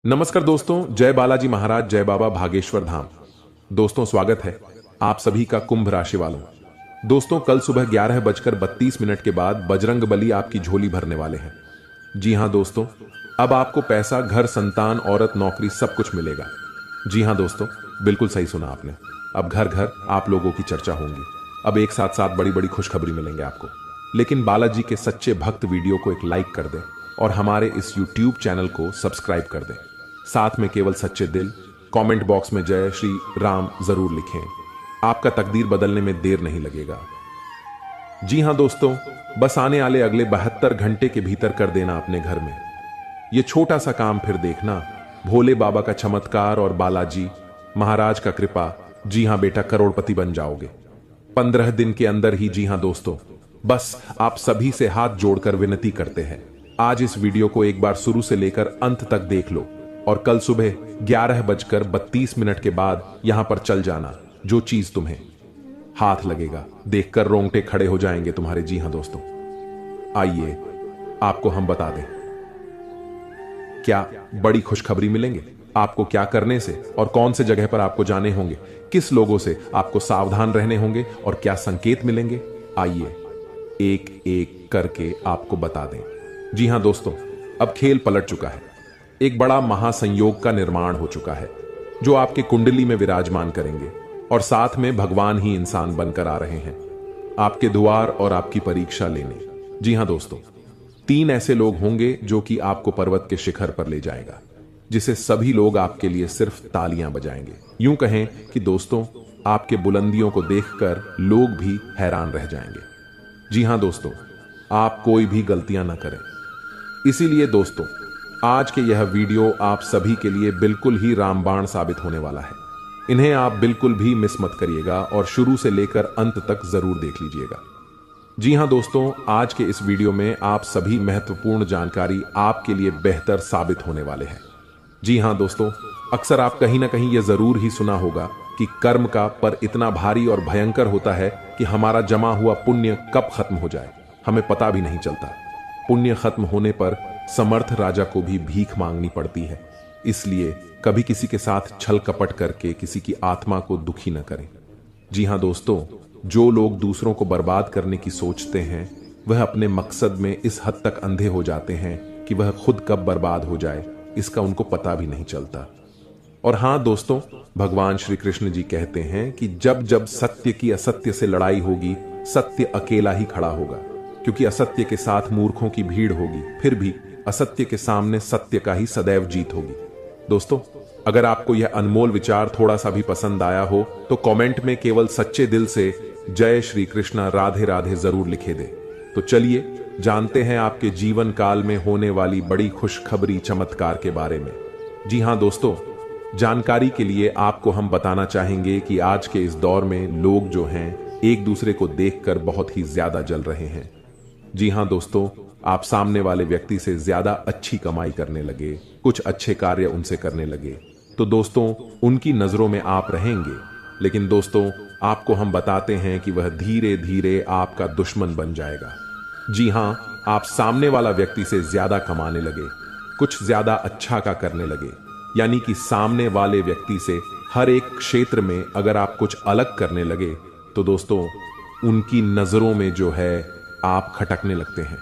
नमस्कार दोस्तों, जय बालाजी महाराज, जय बाबा भागेश्वर धाम। दोस्तों, स्वागत है आप सभी का कुंभ राशि वालों। दोस्तों, कल सुबह 11:32 के बाद बजरंग बली आपकी झोली भरने वाले हैं। जी हां दोस्तों, अब आपको पैसा, घर, संतान, औरत, नौकरी सब कुछ मिलेगा। जी हां दोस्तों, बिल्कुल सही सुना आपने। अब घर घर आप लोगों की चर्चा होंगी। अब एक साथ साथ बड़ी बड़ी खुशखबरी मिलेंगे आपको। लेकिन बालाजी के सच्चे भक्त वीडियो को एक लाइक कर दें और हमारे इस YouTube चैनल को सब्सक्राइब कर दें। साथ में केवल सच्चे दिल कमेंट बॉक्स में जय श्री राम जरूर लिखें। आपका तकदीर बदलने में देर नहीं लगेगा। जी हां दोस्तों, बस आने वाले अगले 72 घंटे के भीतर कर देना अपने घर में यह छोटा सा काम, फिर देखना भोले बाबा का चमत्कार और बालाजी महाराज का कृपा। जी हां बेटा, करोड़पति बन जाओगे 15 दिन के अंदर ही। जी हां दोस्तों, बस आप सभी से हाथ जोड़कर विनती करते हैं, आज इस वीडियो को एक बार शुरू से लेकर अंत तक देख लो और कल सुबह 11:32 के बाद यहां पर चल जाना। जो चीज तुम्हें हाथ लगेगा, देखकर रोंगटे खड़े हो जाएंगे तुम्हारे। जी हां दोस्तों, आइए आपको हम बता दें क्या बड़ी खुशखबरी मिलेंगे आपको, क्या करने से और कौन से जगह पर आपको जाने होंगे, किस लोगों से आपको सावधान रहने होंगे और क्या संकेत मिलेंगे। आइए एक एक करके आपको बता दें। जी हां दोस्तों, अब खेल पलट चुका है। एक बड़ा महासंयोग का निर्माण हो चुका है जो आपके कुंडली में विराजमान करेंगे और साथ में भगवान ही इंसान बनकर आ रहे हैं आपके द्वार और आपकी परीक्षा लेने। जी हां दोस्तों, 3 ऐसे लोग होंगे जो कि आपको पर्वत के शिखर पर ले जाएगा, जिसे सभी लोग आपके लिए सिर्फ तालियां बजाएंगे। यूं कहें कि दोस्तों, आपके बुलंदियों को देखकर लोग भी हैरान रह जाएंगे। जी हां दोस्तों, आप कोई भी गलतियां ना करें। इसीलिए दोस्तों, आज के यह वीडियो आप सभी के लिए बिल्कुल ही रामबाण साबित होने वाला है। इन्हें आप बिल्कुल भी मिस मत करिएगा और शुरू से लेकर अंत तक जरूर देख लीजिएगा। जी हां दोस्तों, आज के इस वीडियो में आप सभी महत्वपूर्ण जानकारी आपके लिए बेहतर साबित होने वाले हैं। जी हां दोस्तों, अक्सर आप कहीं ना कहीं यह जरूर ही सुना होगा कि कर्म का पर इतना भारी और भयंकर होता है कि हमारा जमा हुआ पुण्य कब खत्म हो जाए हमें पता भी नहीं चलता। पुण्य खत्म होने पर समर्थ राजा को भी भीख मांगनी पड़ती है। इसलिए कभी किसी के साथ छल कपट करके किसी की आत्मा को दुखी न करें। जी हां दोस्तों, जो लोग दूसरों को बर्बाद करने की सोचते हैं वह अपने मकसद में इस हद तक अंधे हो जाते हैं कि वह खुद कब बर्बाद हो जाए इसका उनको पता भी नहीं चलता। और हां दोस्तों, भगवान श्री कृष्ण जी कहते हैं कि जब जब सत्य की असत्य से लड़ाई होगी, सत्य अकेला ही खड़ा होगा, क्योंकि असत्य के साथ मूर्खों की भीड़ होगी, फिर भी असत्य के सामने सत्य का ही सदैव जीत होगी। दोस्तों, अगर आपको यह अनमोल विचार थोड़ा सा भी पसंद आया हो तो कमेंट में केवल सच्चे दिल से जय श्री कृष्णा राधे राधे जरूर लिखे दे। तो चलिए जानते हैं आपके जीवन काल में होने वाली बड़ी खुशखबरी चमत्कार के बारे में। जी हां दोस्तों, जानकारी के लिए आपको हम बताना चाहेंगे कि आज के इस दौर में लोग जो हैं एक दूसरे को देखकर बहुत ही ज्यादा जल रहे हैं। जी हां दोस्तों, आप सामने वाले व्यक्ति से ज्यादा अच्छी कमाई करने लगे, कुछ अच्छे कार्य उनसे करने लगे तो दोस्तों उनकी नजरों में आप रहेंगे। लेकिन दोस्तों, आपको हम बताते हैं कि वह धीरे धीरे आपका दुश्मन बन जाएगा। जी हां, आप सामने वाला व्यक्ति से ज्यादा कमाने लगे, कुछ ज्यादा अच्छा का करने लगे, यानी कि सामने वाले व्यक्ति से हर एक क्षेत्र में अगर आप कुछ अलग करने लगे तो दोस्तों उनकी नजरों में जो है आप खटकने लगते हैं,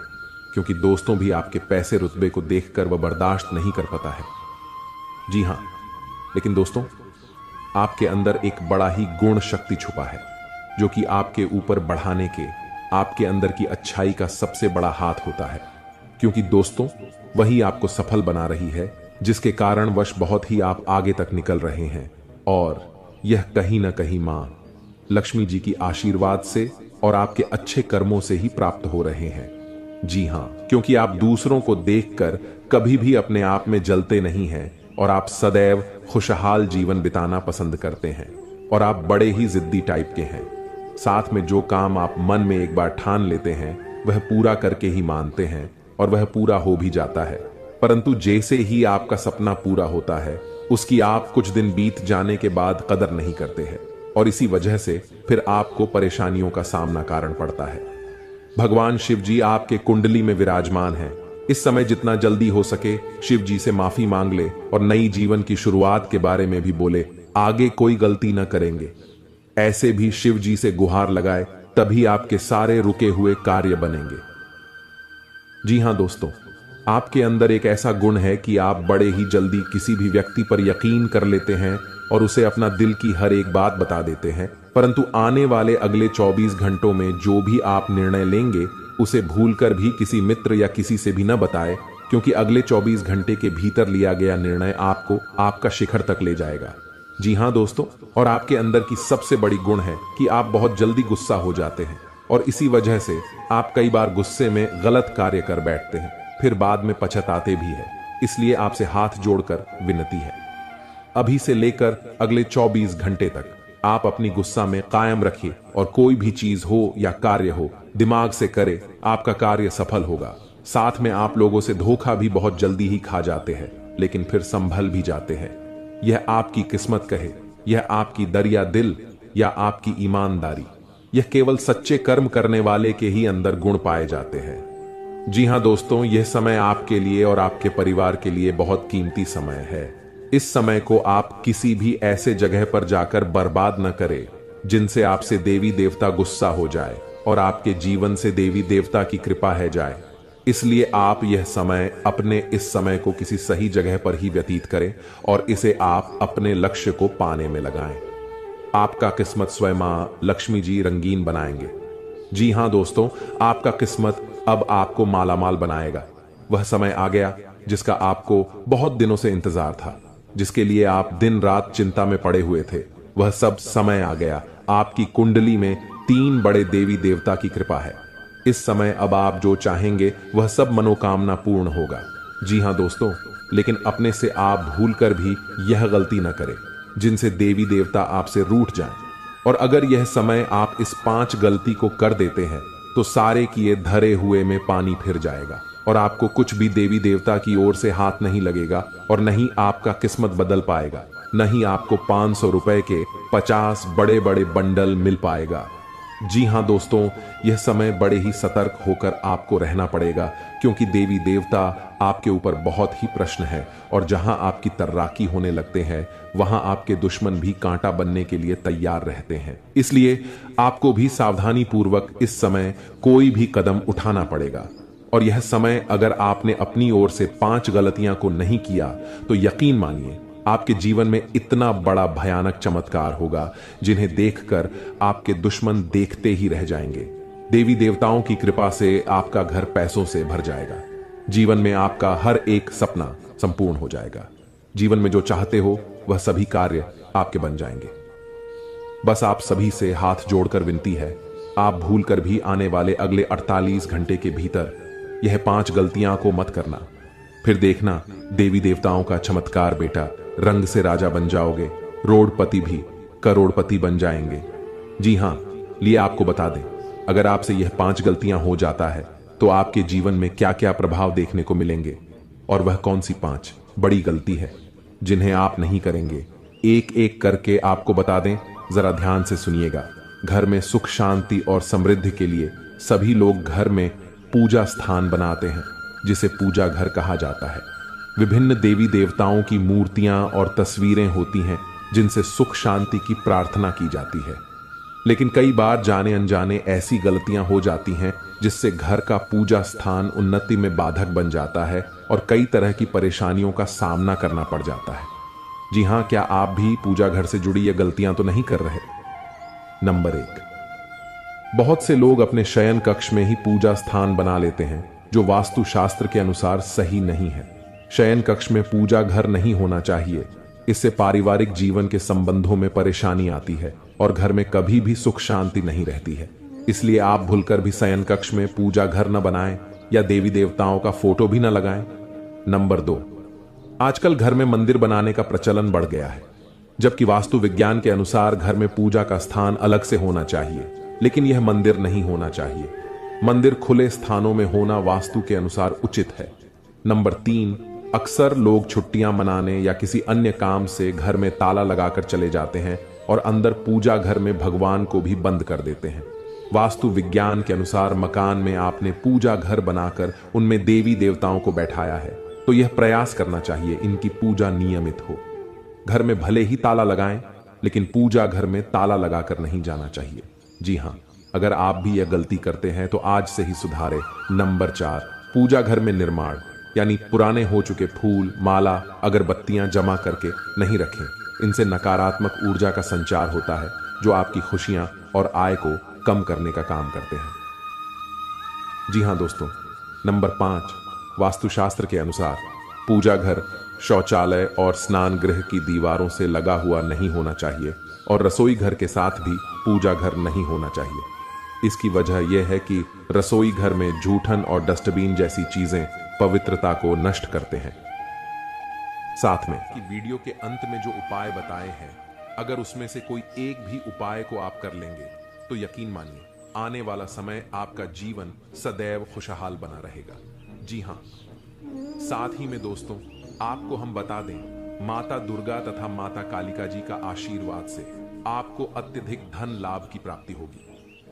क्योंकि दोस्तों भी आपके पैसे रुतबे को देखकर वह बर्दाश्त नहीं कर पाता है। जी हां, लेकिन दोस्तों आपके अंदर एक बड़ा ही गुण शक्ति छुपा है जो कि आपके ऊपर बढ़ाने के, आपके अंदर की अच्छाई का सबसे बड़ा हाथ होता है, क्योंकि दोस्तों वही आपको सफल बना रही है, जिसके कारण वश बहुत ही आप आगे तक निकल रहे हैं। और यह कहीं ना कहीं मां लक्ष्मी जी की आशीर्वाद से और आपके अच्छे कर्मों से ही प्राप्त हो रहे हैं। जी हां, क्योंकि आप दूसरों को देखकर कभी भी अपने आप में जलते नहीं हैं और आप सदैव खुशहाल जीवन बिताना पसंद करते हैं और आप बड़े ही जिद्दी टाइप के हैं। साथ में जो काम आप मन में एक बार ठान लेते हैं वह पूरा करके ही मानते हैं और वह पूरा हो भी जाता है। परंतु जैसे ही आपका सपना पूरा होता है उसकी आप कुछ दिन बीत जाने के बाद कदर नहीं करते हैं और इसी वजह से फिर आपको परेशानियों का सामना कारण पड़ता है। भगवान शिव जी आपके कुंडली में विराजमान हैं इस समय जितना जल्दी हो सके शिव जी से माफी मांग ले और नई जीवन की शुरुआत के बारे में भी बोले, आगे कोई गलती न करेंगे। ऐसे भी शिव जी से गुहार लगाए, तभी आपके सारे रुके हुए कार्य बनेंगे। जी हां दोस्तों, आपके अंदर एक ऐसा गुण है कि आप बड़े ही जल्दी किसी भी व्यक्ति पर यकीन कर लेते हैं और उसे अपना दिल की हर एक बात बता देते हैं, परंतु आने वाले अगले 24 घंटों में जो भी आप निर्णय लेंगे उसे भूलकर भी किसी मित्र या किसी से भी न बताएं, क्योंकि अगले 24 घंटे के भीतर लिया गया निर्णय आपको आपका शिखर तक ले जाएगा। जी हां दोस्तों, और आपके अंदर की सबसे बड़ी गुण है कि आप बहुत जल्दी गुस्सा हो जाते हैं और इसी वजह से आप कई बार गुस्से में गलत कार्य कर बैठते हैं, फिर बाद में पछताते भी हैं। इसलिए आपसे हाथ जोड़कर विनती है, अभी से लेकर अगले 24 घंटे तक आप अपनी गुस्सा में कायम रखिए और कोई भी चीज हो या कार्य हो दिमाग से करे, आपका कार्य सफल होगा। साथ में आप लोगों से धोखा भी बहुत जल्दी ही खा जाते हैं, लेकिन फिर संभल भी जाते हैं। यह आपकी किस्मत कहे, यह आपकी दरिया दिल या आपकी ईमानदारी, यह केवल सच्चे कर्म करने वाले के ही अंदर गुण पाए जाते हैं। जी हां दोस्तों, यह समय आपके लिए और आपके परिवार के लिए बहुत कीमती समय है। इस समय को आप किसी भी ऐसे जगह पर जाकर बर्बाद न करें जिनसे आपसे देवी देवता गुस्सा हो जाए और आपके जीवन से देवी देवता की कृपा है जाए। इसलिए आप यह समय अपने इस समय को किसी सही जगह पर ही व्यतीत करें और इसे आप अपने लक्ष्य को पाने में लगाएं। आपका किस्मत स्वयं मां लक्ष्मी जी रंगीन बनाएंगे। जी हां दोस्तों, आपका किस्मत अब आपको मालामाल बनाएगा। वह समय आ गया जिसका आपको बहुत दिनों से इंतजार था, जिसके लिए आप दिन रात चिंता में पड़े हुए थे। वह सब समय आ गया। आपकी कुंडली में 3 बड़े देवी देवता की कृपा है। इस समय अब आप जो चाहेंगे वह सब मनोकामना पूर्ण होगा। जी हां दोस्तों, लेकिन अपने से आप भूलकर भी यह गलती न करें जिनसे देवी देवता आपसे रूठ जाएं। और अगर यह समय आप इस 5 गलती को कर देते हैं तो सारे किए धरे हुए में पानी फिर जाएगा और आपको कुछ भी देवी देवता की ओर से हाथ नहीं लगेगा और न ही आपका किस्मत बदल पाएगा, न ही आपको 500 रुपए के 50 बड़े बड़े बंडल मिल पाएगा। जी हां दोस्तों, यह समय बड़े ही सतर्क होकर आपको रहना पड़ेगा, क्योंकि देवी देवता आपके ऊपर बहुत ही प्रश्न है और जहां आपकी तर्राकी होने लगते हैं वहां आपके दुश्मन भी कांटा बनने के लिए तैयार रहते हैं। इसलिए आपको भी सावधानी पूर्वक इस समय कोई भी कदम उठाना पड़ेगा। और यह समय अगर आपने अपनी ओर से 5 गलतियां को नहीं किया तो यकीन मानिए आपके जीवन में इतना बड़ा भयानक चमत्कार होगा जिन्हें देखकर आपके दुश्मन देखते ही रह जाएंगे। देवी देवताओं की कृपा से आपका घर पैसों से भर जाएगा। जीवन में आपका हर एक सपना संपूर्ण हो जाएगा। जीवन में जो चाहते हो वह सभी कार्य आपके बन जाएंगे। बस आप सभी से हाथ जोड़कर विनती है, आप भूलकर भी आने वाले अगले 48 घंटे के भीतर यह 5 गलतियां को मत करना। फिर देखना देवी देवताओं का चमत्कार बेटा, रंग से राजा बन जाओगे, रोडपति भी करोड़पति बन जाएंगे। जी हां, लिए आपको बता दें, अगर आपसे यह 5 गलतियां हो जाता है तो आपके जीवन में क्या क्या प्रभाव देखने को मिलेंगे और वह कौन सी 5 बड़ी गलती है जिन्हें आप नहीं करेंगे, एक एक करके आपको बता दें। जरा ध्यान से सुनिएगा। घर में सुख शांति और समृद्धि के लिए सभी लोग घर में पूजा स्थान बनाते हैं जिसे पूजा घर कहा जाता है। विभिन्न देवी देवताओं की मूर्तियां और तस्वीरें होती हैं जिनसे सुख शांति की प्रार्थना की जाती है। लेकिन कई बार जाने अनजाने ऐसी गलतियां हो जाती हैं जिससे घर का पूजा स्थान उन्नति में बाधक बन जाता है और कई तरह की परेशानियों का सामना करना पड़ जाता है। जी हां, क्या आप भी पूजा घर से जुड़ी ये गलतियां तो नहीं कर रहे? नंबर 1, बहुत से लोग अपने शयन कक्ष में ही पूजा स्थान बना लेते हैं जो वास्तु शास्त्र के अनुसार सही नहीं है। शयन कक्ष में पूजा घर नहीं होना चाहिए। इससे पारिवारिक जीवन के संबंधों में परेशानी आती है और घर में कभी भी सुख शांति नहीं रहती है। इसलिए आप भूलकर भी शयन कक्ष में पूजा घर न बनाएं या देवी देवताओं का फोटो भी न लगाएं। नंबर 2, आजकल घर में मंदिर बनाने का प्रचलन बढ़ गया है, जबकि वास्तु विज्ञान के अनुसार घर में पूजा का स्थान अलग से होना चाहिए, लेकिन यह मंदिर नहीं होना चाहिए। मंदिर खुले स्थानों में होना वास्तु के अनुसार उचित है। नंबर 3, अक्सर लोग छुट्टियां मनाने या किसी अन्य काम से घर में ताला लगाकर चले जाते हैं और अंदर पूजा घर में भगवान को भी बंद कर देते हैं। वास्तु विज्ञान के अनुसार मकान में आपने पूजा घर बनाकर उनमें देवी देवताओं को बैठाया है, तो यह प्रयास करना चाहिए इनकी पूजा नियमित हो। घर में भले ही ताला लगाएं, लेकिन पूजा घर में ताला लगाकर नहीं जाना चाहिए। जी हां, अगर आप भी यह गलती करते हैं तो आज से ही सुधारें। नंबर 4, पूजा घर में निर्माण यानी पुराने हो चुके फूल, माला, अगरबत्तियां जमा करके नहीं रखें। इनसे नकारात्मक ऊर्जा का संचार होता है, जो आपकी खुशियां और आय को कम करने का काम करते हैं। जी हां दोस्तों, नंबर 5, वास्तुशास्त्र के अनुसार पूजा घर शौचालय और स्नान गृह की दीवारों से लगा हुआ नहीं होना चाहिए और रसोई घर के साथ भी पूजा घर नहीं होना चाहिए। इसकी वजह यह है कि रसोई घर में जूठन और डस्टबिन जैसी चीजें पवित्रता को नष्ट करते हैं। साथ में कि वीडियो के अंत में जो उपाय बताए हैं, अगर उसमें से कोई एक भी उपाय को आप कर लेंगे तो यकीन मानिए आने वाला समय आपका जीवन सदैव खुशहाल बना रहेगा। जी हां, साथ ही में दोस्तों आपको हम बता दें, माता दुर्गा तथा माता कालिका जी का आशीर्वाद से आपको अत्यधिक धन लाभ की प्राप्ति होगी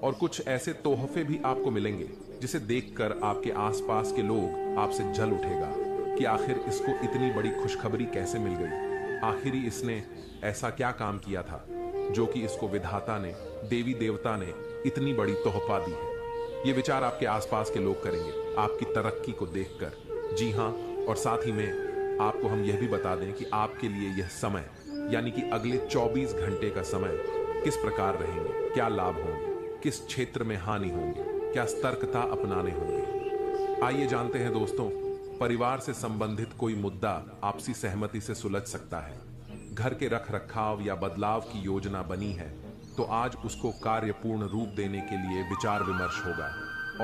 और कुछ ऐसे तोहफे भी आपको मिलेंगे जिसे देखकर आपके आसपास के लोग आपसे जल उठेगा कि आखिर इसको इतनी बड़ी खुशखबरी कैसे मिल गई। आखिर ही इसने ऐसा क्या काम किया था जो कि इसको विधाता ने, देवी देवता ने इतनी बड़ी तोहफा दी है। ये विचार आपके आसपास के लोग करेंगे आपकी तरक्की को देखकर। जी हां, और साथ ही में आपको हम यह भी बता दें कि आपके लिए यह समय यानी कि अगले 24 घंटे का समय किस प्रकार रहेंगे, क्या लाभ होंगे, किस क्षेत्र में हानि होंगे, क्या सतर्कता अपनाने होंगे। आइए जानते हैं दोस्तों, परिवार से संबंधित कोई मुद्दा आपसी सहमति से सुलझ सकता है। घर के रख रखाव या बदलाव की योजना बनी है तो आज उसको कार्यपूर्ण रूप देने के लिए विचार विमर्श होगा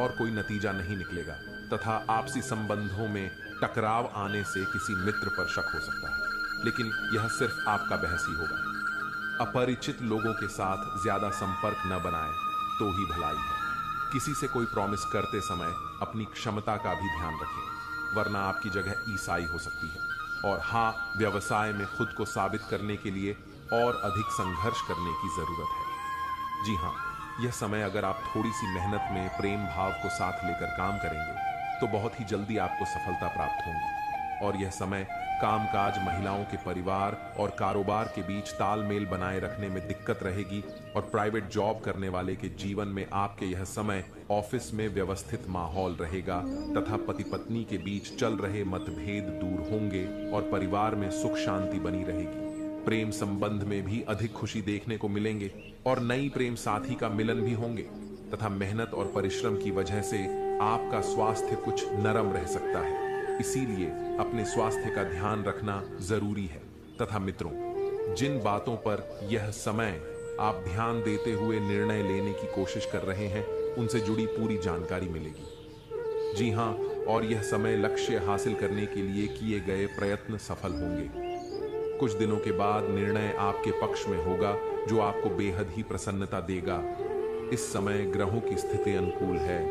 और कोई नतीजा नहीं निकलेगा तथा आपसी संबंधों में टकराव आने से किसी मित्र पर शक हो सकता है, लेकिन यह सिर्फ आपका बहस ही होगा। अपरिचित लोगों के साथ ज्यादा संपर्क न बनाएं तो ही भलाई है। किसी से कोई प्रॉमिस करते समय अपनी क्षमता का भी ध्यान रखें, वरना आपकी जगह ईसाई हो सकती है। और हाँ, व्यवसाय में खुद को साबित करने के लिए और अधिक संघर्ष करने की जरूरत है। जी हाँ, यह समय अगर आप थोड़ी सी मेहनत में प्रेम भाव को साथ लेकर काम करेंगे तो बहुत ही जल्दी आपको सफलता प्राप्त होगी। और यह समय कामकाज, महिलाओं के परिवार और कारोबार के बीच तालमेल बनाए रखने में दिक्कत रहेगी और प्राइवेट जॉब करने वाले के जीवन में आपके यह समय ऑफिस में व्यवस्थित माहौल रहेगा तथा पति पत्नी के बीच चल रहे मतभेद दूर होंगे और परिवार में सुख शांति बनी रहेगी। प्रेम संबंध में भी अधिक खुशी देखने को मिलेंगे और नई प्रेम साथी का मिलन भी होंगे तथा मेहनत और परिश्रम की वजह से आपका स्वास्थ्य कुछ नरम रह सकता है। इसीलिए अपने स्वास्थ्य का ध्यान रखना जरूरी है। तथा मित्रों, जिन बातों पर यह समय आप ध्यान देते हुए निर्णय लेने की कोशिश कर रहे हैं उनसे जुड़ी पूरी जानकारी मिलेगी। जी हां, और यह समय लक्ष्य हासिल करने के लिए किए गए प्रयत्न सफल होंगे। कुछ दिनों के बाद निर्णय आपके पक्ष में होगा जो आपको बेहद ही प्रसन्नता देगा। इस समय ग्रहों की स्थिति अनुकूल है।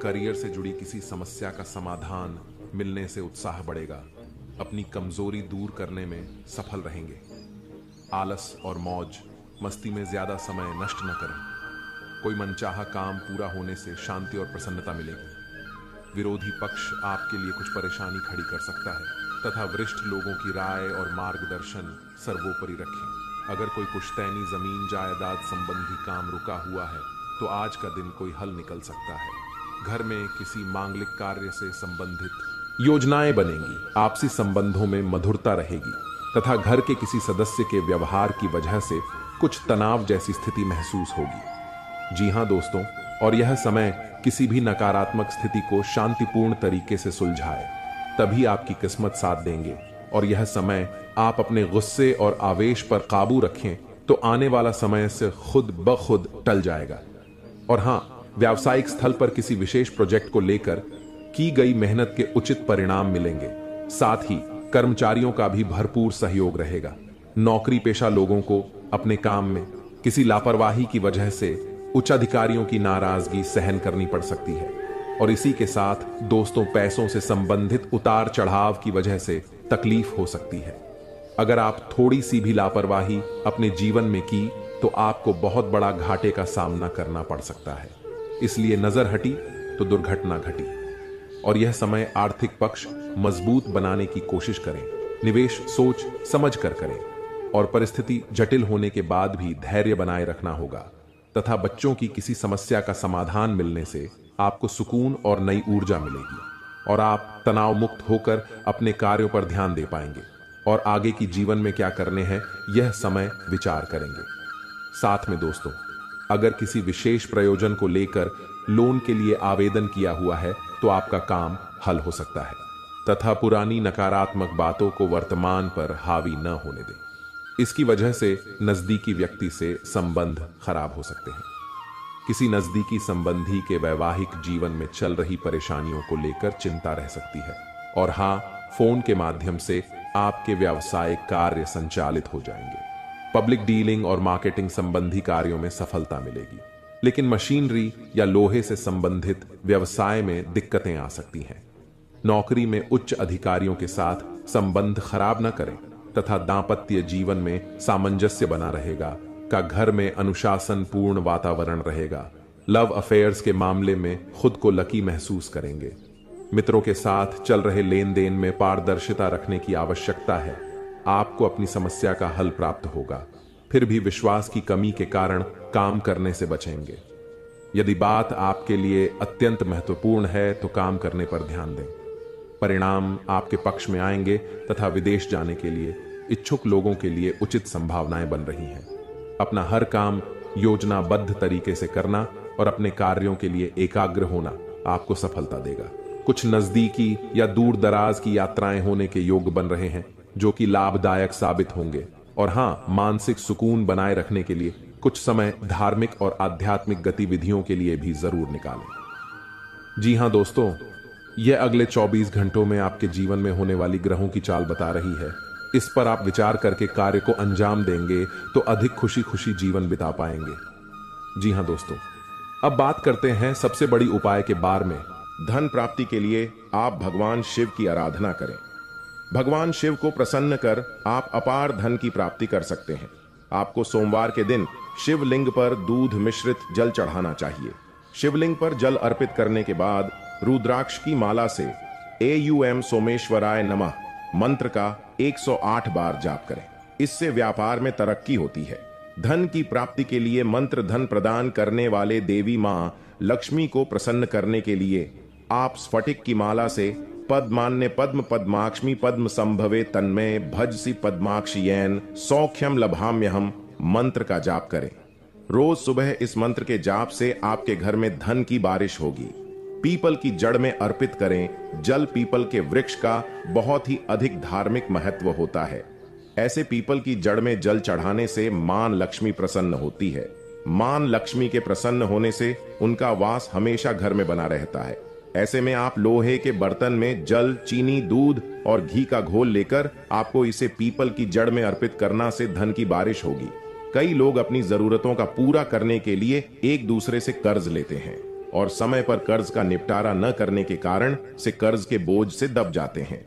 करियर से जुड़ी किसी समस्या का समाधान मिलने से उत्साह बढ़ेगा। अपनी कमजोरी दूर करने में सफल रहेंगे। आलस और मौज मस्ती में ज्यादा समय नष्ट न करें। कोई मनचाहा काम पूरा होने से शांति और प्रसन्नता मिलेगी। विरोधी पक्ष आपके लिए कुछ परेशानी खड़ी कर सकता है तथा वरिष्ठ लोगों की राय और मार्गदर्शन सर्वोपरि रखें। अगर कोई पुश्तैनी जमीन जायदाद संबंधी काम रुका हुआ है तो आज का दिन कोई हल निकल सकता है। घर में किसी मांगलिक कार्य से संबंधित योजनाएं बनेंगी। आपसी संबंधों में मधुरता रहेगी तथा घर के किसी सदस्य के व्यवहार की वजह से कुछ तनाव जैसी स्थिति महसूस होगी। जी हां दोस्तों, और यह समय किसी भी नकारात्मक स्थिति को शांतिपूर्ण तरीके से सुलझाए, तभी आपकी किस्मत साथ देंगे। और यह समय आप अपने गुस्से और आवेश पर काबू रखें तो आने वाला समय से खुद ब खुद टल जाएगा। और हां, व्यावसायिक स्थल पर किसी विशेष प्रोजेक्ट को लेकर की गई मेहनत के उचित परिणाम मिलेंगे। साथ ही कर्मचारियों का भी भरपूर सहयोग रहेगा। नौकरी पेशा लोगों को अपने काम में किसी लापरवाही की वजह से उच्च अधिकारियों की नाराजगी सहन करनी पड़ सकती है। और इसी के साथ दोस्तों, पैसों से संबंधित उतार चढ़ाव की वजह से तकलीफ हो सकती है। अगर आप थोड़ी सी भी लापरवाही अपने जीवन में की तो आपको बहुत बड़ा घाटे का सामना करना पड़ सकता है। इसलिए नजर हटी तो दुर्घटना घटी। और यह समय आर्थिक पक्ष मजबूत बनाने की कोशिश करें। निवेश सोच समझ कर करें और परिस्थिति जटिल होने के बाद भी धैर्य बनाए रखना होगा। तथा बच्चों की किसी समस्या का समाधान मिलने से आपको सुकून और नई ऊर्जा मिलेगी और आप तनाव मुक्त होकर अपने कार्यों पर ध्यान दे पाएंगे और आगे की जीवन में क्या करने हैं यह समय विचार करेंगे। साथ में दोस्तों, अगर किसी विशेष प्रयोजन को लेकर लोन के लिए आवेदन किया हुआ है तो आपका काम हल हो सकता है। तथा पुरानी नकारात्मक बातों को वर्तमान पर हावी न होने दें। इसकी वजह से नजदीकी व्यक्ति से संबंध खराब हो सकते हैं। किसी नजदीकी संबंधी के वैवाहिक जीवन में चल रही परेशानियों को लेकर चिंता रह सकती है। और हां, फोन के माध्यम से आपके व्यावसायिक कार्य संचालित हो जाएंगे। पब्लिक डीलिंग और मार्केटिंग संबंधी कार्यों में सफलता मिलेगी। लेकिन मशीनरी या लोहे से संबंधित व्यवसाय में दिक्कतें आ सकती हैं। नौकरी में उच्च अधिकारियों के साथ संबंध खराब न करें तथा दांपत्य जीवन में सामंजस्य बना रहेगा। का घर में अनुशासन पूर्ण वातावरण रहेगा। लव अफेयर्स के मामले में खुद को लकी महसूस करेंगे। मित्रों के साथ चल रहे लेन देन में पारदर्शिता रखने की आवश्यकता है। आपको अपनी समस्या का हल प्राप्त होगा। फिर भी विश्वास की कमी के कारण काम करने से बचेंगे। यदि बात आपके लिए अत्यंत महत्वपूर्ण है तो काम करने पर ध्यान दें। परिणाम आपके पक्ष में आएंगे तथा विदेश जाने के लिए इच्छुक लोगों के लिए उचित संभावनाएं बन रही हैं। अपना हर काम योजनाबद्ध तरीके से करना और अपने कार्यों के लिए एकाग्र होना आपको सफलता देगा। कुछ नजदीकी या दूर दराज की यात्राएं होने के योग बन रहे हैं जो कि लाभदायक साबित होंगे। और हां, मानसिक सुकून बनाए रखने के लिए कुछ समय धार्मिक और आध्यात्मिक गतिविधियों के लिए भी जरूर निकालें। जी हां दोस्तों, यह अगले 24 घंटों में आपके जीवन में होने वाली ग्रहों की चाल बता रही है। इस पर आप विचार करके कार्य को अंजाम देंगे तो अधिक खुशी खुशी जीवन बिता पाएंगे। जी हां दोस्तों, अब बात करते हैं सबसे बड़ी उपाय के बारे में। धन प्राप्ति के लिए आप भगवान शिव की आराधना करें। भगवान शिव को प्रसन्न कर आप अपार धन की प्राप्ति कर सकते हैं। आपको सोमवार के दिन शिवलिंग पर दूध मिश्रित जल चढ़ाना चाहिए। शिवलिंग पर जल अर्पित करने के बाद रुद्राक्ष की माला से AUM सोमेश्वराय नमः मंत्र का 108 बार जाप करें। इससे व्यापार में तरक्की होती है। धन की प्राप्ति के लिए मंत्र धन प्रदान करने वाले देवी मां लक्ष्मी को प्रसन्न करने के लिए आप स्फटिक की माला से पद्मान्य पद्म पद्माक्ष्मी पद्म संभवे तन्मय भजसी पद्माक्षियैन सौख्यम लभाम्यहम मंत्र का जाप करें। रोज सुबह इस मंत्र के जाप से आपके घर में धन की बारिश होगी। पीपल की जड़ में अर्पित करें। जल पीपल के वृक्ष का बहुत ही अधिक धार्मिक महत्व होता है। ऐसे पीपल की जड़ में जल चढ़ाने से मां लक्ष्मी प्रसन्न होती है। मां लक्ष्मी के प्रसन्न होने से उनका वास हमेशा घर में बना रहता है। ऐसे में आप लोहे के बर्तन में जल, चीनी, दूध और घी का घोल लेकर आपको इसे पीपल की जड़ में अर्पित करना से धन की बारिश होगी। कई लोग अपनी जरूरतों का पूरा करने के लिए एक दूसरे से कर्ज लेते हैं और समय पर कर्ज का निपटारा न करने के कारण से कर्ज के बोझ से दब जाते हैं।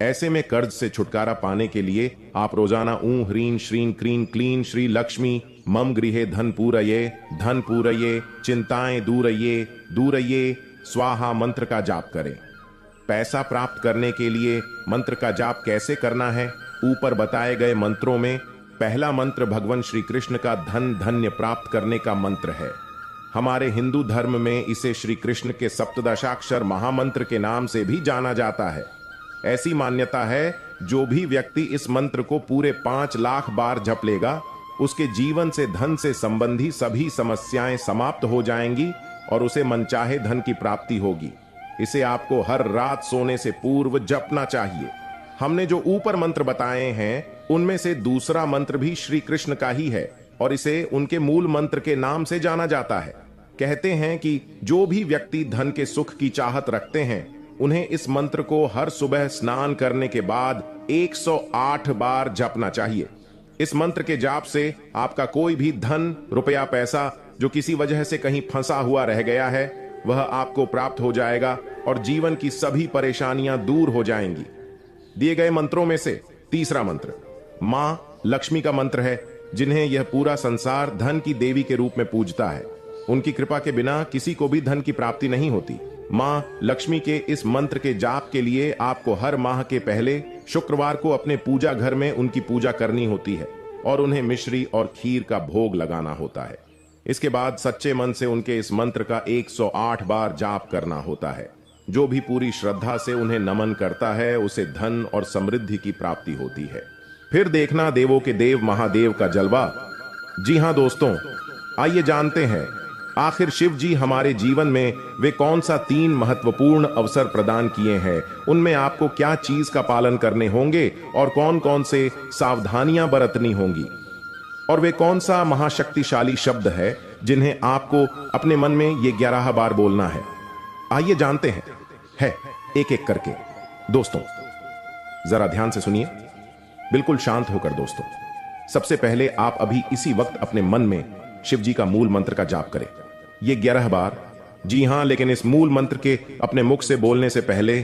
ऐसे में कर्ज से छुटकारा पाने के लिए आप रोजाना ऊं ह्रीं श्रीं क्रीं क्लीं श्री लक्ष्मी मम गृहे धन पूरये चिंताएं दूरये स्वाहा मंत्र का जाप करें। पैसा प्राप्त करने के लिए मंत्र का जाप कैसे करना है? ऊपर बताए गए मंत्रों में पहला मंत्र भगवान श्री कृष्ण का धन धन्य प्राप्त करने का मंत्र है। हमारे हिंदू धर्म में इसे श्री कृष्ण के सप्तदशाक्षर महामंत्र के नाम से भी जाना जाता है। ऐसी मान्यता है, जो भी व्यक्ति इस मंत्र को पूरे 5 लाख बार जप लेगा, उसके जीवन से धन से संबंधी सभी समस्याएं समाप्त हो जाएंगी और उसे मनचाहे धन की प्राप्ति होगी। इसे आपको हर रात सोने से पूर्व जपना चाहिए। हमने जो ऊपर मंत्र बताए हैं, उनमें से दूसरा मंत्र भी श्री कृष्ण का ही है और इसे उनके मूल मंत्र के नाम से जाना जाता है। कहते हैं कि जो भी व्यक्ति धन के सुख की चाहत रखते हैं, उन्हें इस मंत्र को हर सुबह स्नान करने के बाद 108 बार जपना चाहिए। इस मंत्र के जाप से आपका कोई भी धन, रुपया, पैसा जो किसी वजह से कहीं फंसा हुआ रह गया है, वह आपको प्राप्त हो जाएगा और जीवन की सभी परेशानियां दूर हो जाएंगी। दिए गए मंत्रों में से तीसरा मंत्र मां लक्ष्मी का मंत्र है, जिन्हें यह पूरा संसार धन की देवी के रूप में पूजता है। उनकी कृपा के बिना किसी को भी धन की प्राप्ति नहीं होती। मां लक्ष्मी के इस मंत्र के जाप के लिए आपको हर माह के पहले शुक्रवार को अपने पूजा घर में उनकी पूजा करनी होती है और उन्हें मिश्री और खीर का भोग लगाना होता है। इसके बाद सच्चे मन से उनके इस मंत्र का 108 बार जाप करना होता है। जो भी पूरी श्रद्धा से उन्हें नमन करता है उसे धन और समृद्धि की प्राप्ति होती है। फिर देखना देवों के देव महादेव का जलवा। जी हां दोस्तों, आइए जानते हैं आखिर शिव जी हमारे जीवन में वे कौन सा 3 महत्वपूर्ण अवसर प्रदान किए हैं, उनमें आपको क्या चीज का पालन करने होंगे और कौन कौन से सावधानियां बरतनी होंगी, और वे कौन सा महाशक्तिशाली शब्द है जिन्हें आपको अपने मन में ये 11 बार बोलना है। आइए जानते हैं है एक एक करके। दोस्तों जरा ध्यान से सुनिए, बिल्कुल शांत होकर दोस्तों। सबसे पहले आप अभी इसी वक्त अपने मन में शिव जी का मूल मंत्र का जाप करें, ये 11 बार। जी हां, लेकिन इस मूल मंत्र के अपने मुख से बोलने से पहले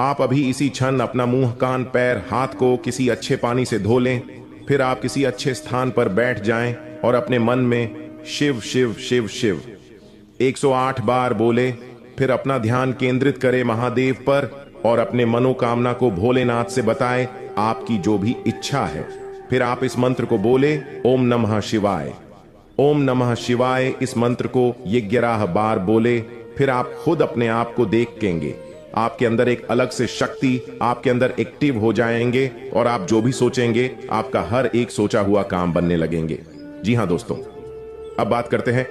आप अभी इसी क्षण अपना मुंह, कान, पैर, हाथ को किसी अच्छे पानी से धो लें। फिर आप किसी अच्छे स्थान पर बैठ जाएं और अपने मन में शिव शिव शिव शिव 108 बार बोले। फिर अपना ध्यान केंद्रित करें महादेव पर और अपने मनोकामना को भोलेनाथ से बताएं, आपकी जो भी इच्छा है। फिर आप इस मंत्र को बोले, ओम नमः शिवाय, ओम नमः शिवाय। इस मंत्र को ये 11 बार बोले। फिर आप खुद अपने आप को देखेंगे, आपके अंदर एक अलग से शक्ति आपके अंदर एक्टिव हो जाएंगे और आप जो भी सोचेंगे आपका हर एक सोचा हुआ काम बनने लगेंगे। जी हां दोस्तों, अब बात करते हैं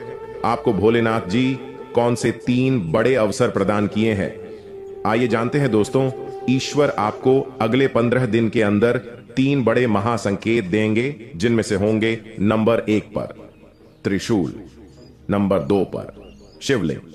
आपको भोलेनाथ जी कौन से 3 बड़े अवसर प्रदान किए हैं। आइए जानते हैं दोस्तों। ईश्वर आपको अगले 15 दिन के अंदर 3 बड़े महासंकेत देंगे, जिनमें से होंगे नंबर 1 पर त्रिशूल, नंबर 2 पर शिवलिंग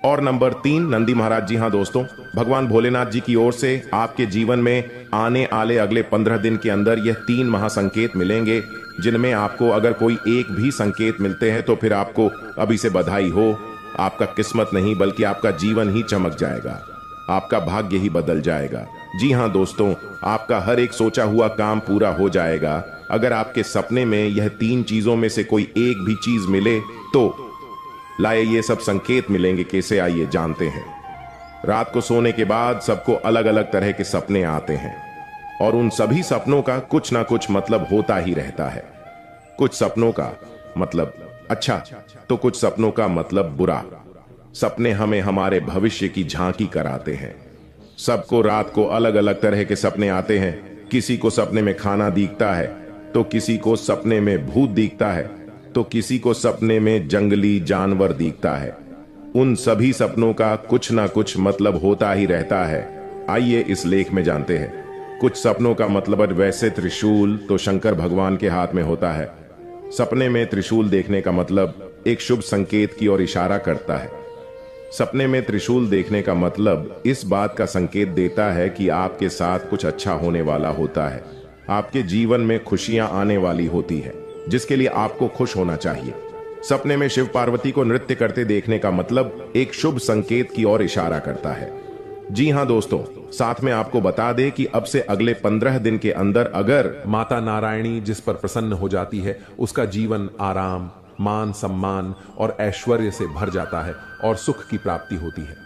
और नंबर 3 नंदी महाराज। जी हां दोस्तों, भगवान भोलेनाथ जी की ओर से आपके जीवन में आने वाले अगले 15 दिन के अंदर यह 3 महासंकेत मिलेंगे, जिनमें आपको अगर कोई एक भी संकेत मिलते हैं तो फिर आपको अभी से बधाई हो। आपका किस्मत नहीं बल्कि आपका जीवन ही चमक जाएगा, आपका भाग्य ही बदल जाएगा। जी हां दोस्तों, आपका हर एक सोचा हुआ काम पूरा हो जाएगा। अगर आपके सपने में यह 3 चीजों में से कोई एक भी चीज मिले तो लाए ये सब संकेत मिलेंगे। कैसे, आइए जानते हैं। रात को सोने के बाद सबको अलग अलग तरह के सपने आते हैं और उन सभी सपनों का कुछ ना कुछ मतलब होता ही रहता है। कुछ सपनों का मतलब अच्छा तो कुछ सपनों का मतलब बुरा। सपने हमें हमारे भविष्य की झांकी कराते हैं। सबको रात को अलग अलग तरह के सपने आते हैं। किसी को सपने में खाना दिखता है तो किसी को सपने में भूत दिखता है तो किसी को सपने में जंगली जानवर दिखता है। उन सभी सपनों का कुछ ना कुछ मतलब होता ही रहता है। आइए इस लेख में जानते हैं। कुछ सपनों का मतलब वैसे त्रिशूल तो शंकर भगवान के हाथ में होता है। सपने में त्रिशूल देखने का मतलब एक शुभ संकेत की ओर इशारा करता है। सपने में त्रिशूल देखने का मतलब इस बात का संकेत देता है कि आपके साथ कुछ अच्छा होने वाला होता है। आपके जीवन में खुशियां आने वाली होती है, जिसके लिए आपको खुश होना चाहिए। सपने में शिव पार्वती को नृत्य करते देखने का मतलब एक शुभ संकेत की ओर इशारा करता है। जी हां दोस्तों, साथ में आपको बता दें कि अब से अगले 15 दिन के अंदर अगर माता नारायणी जिस पर प्रसन्न हो जाती है उसका जीवन आराम, मान सम्मान और ऐश्वर्य से भर जाता है और सुख की प्राप्ति होती है।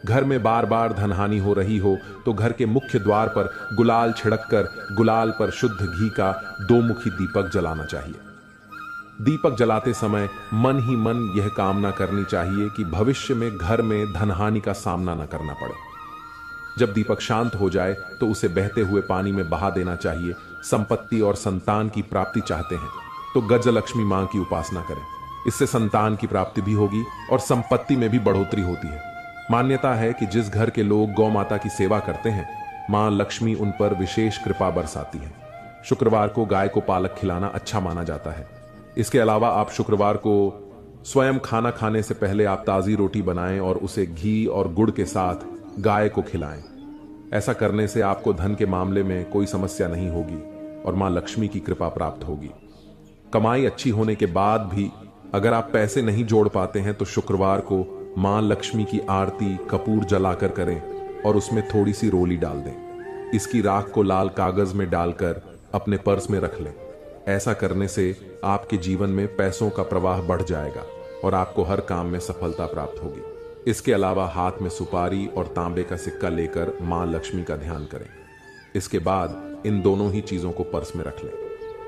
घर में बार बार धनहानि हो रही हो तो घर के मुख्य द्वार पर गुलाल छिड़ककर गुलाल पर शुद्ध घी का 2-मुखी दीपक जलाना चाहिए। दीपक जलाते समय मन ही मन यह कामना करनी चाहिए कि भविष्य में घर में धनहानि का सामना न करना पड़े। जब दीपक शांत हो जाए तो उसे बहते हुए पानी में बहा देना चाहिए। संपत्ति और संतान की प्राप्ति चाहते हैं तो गजलक्ष्मी मां की उपासना करें। इससे संतान की प्राप्ति भी होगी और संपत्ति में भी बढ़ोतरी होती है। मान्यता है कि जिस घर के लोग गौ माता की सेवा करते हैं, मां लक्ष्मी उन पर विशेष कृपा बरसाती है। शुक्रवार को गाय को पालक खिलाना अच्छा माना जाता है। इसके अलावा आप शुक्रवार को स्वयं खाना खाने से पहले आप ताजी रोटी बनाएं और उसे घी और गुड़ के साथ गाय को खिलाएं। ऐसा करने से आपको धन के मामले में कोई समस्या नहीं होगी और मां लक्ष्मी की कृपा प्राप्त होगी। कमाई अच्छी होने के बाद भी अगर आप पैसे नहीं जोड़ पाते हैं तो शुक्रवार को मां लक्ष्मी की आरती कपूर जलाकर करें और उसमें थोड़ी सी रोली डाल दें। इसकी राख को लाल कागज में डालकर अपने पर्स में रख लें। ऐसा करने से आपके जीवन में पैसों का प्रवाह बढ़ जाएगा और आपको हर काम में सफलता प्राप्त होगी। इसके अलावा हाथ में सुपारी और तांबे का सिक्का लेकर मां लक्ष्मी का ध्यान करें। इसके बाद इन दोनों ही चीजों को पर्स में रख लें।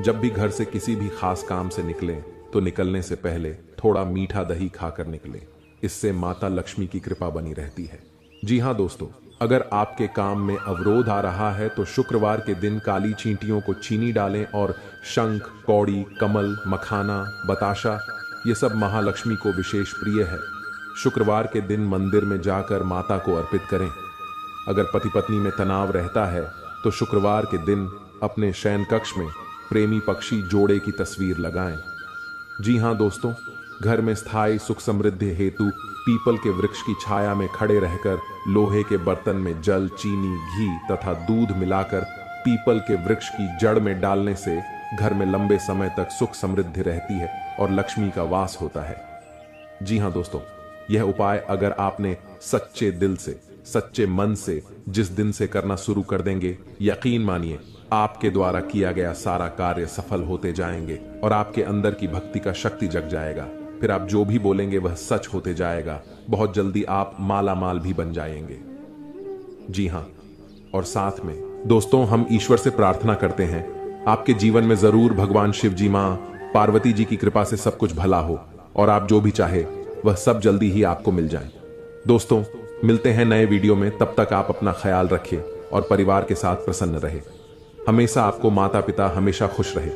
जब भी घर से किसी भी खास काम से निकलें तो निकलने से पहले थोड़ा मीठा दही खाकर निकलें। इससे माता लक्ष्मी की कृपा बनी रहती है। जी हाँ दोस्तों, अगर आपके काम में अवरोध आ रहा है तो शुक्रवार के दिन काली चींटियों को चीनी डालें और शंख, कौड़ी, कमल, मखाना, बताशा ये सब महालक्ष्मी को विशेष प्रिय है। शुक्रवार के दिन मंदिर में जाकर माता को अर्पित करें। अगर पति पत्नी में तनाव रहता है तो शुक्रवार के दिन अपने शयन कक्ष में प्रेमी पक्षी जोड़े की तस्वीर लगाएं। जी हाँ दोस्तों, घर में स्थायी सुख समृद्धि हेतु पीपल के वृक्ष की छाया में खड़े रहकर लोहे के बर्तन में जल, चीनी, घी तथा दूध मिलाकर पीपल के वृक्ष की जड़ में डालने से घर में लंबे समय तक सुख समृद्धि रहती है और लक्ष्मी का वास होता है। जी हाँ दोस्तों, यह उपाय अगर आपने सच्चे दिल से, सच्चे मन से जिस दिन से करना शुरू कर देंगे, यकीन मानिए आपके द्वारा किया गया सारा कार्य सफल होते जाएंगे और आपके अंदर की भक्ति का शक्ति जग जाएगा। फिर आप जो भी बोलेंगे वह सच होते जाएगा। बहुत जल्दी आप माला माल भी बन जाएंगे। जी हाँ, और साथ में दोस्तों हम ईश्वर से प्रार्थना करते हैं आपके जीवन में जरूर भगवान शिव जी, मां पार्वती जी की कृपा से सब कुछ भला हो और आप जो भी चाहे वह सब जल्दी ही आपको मिल जाए। दोस्तों मिलते हैं नए वीडियो में, तब तक आप अपना ख्याल रखिए और परिवार के साथ प्रसन्न रहे। हमेशा आपको माता पिता हमेशा खुश रहे।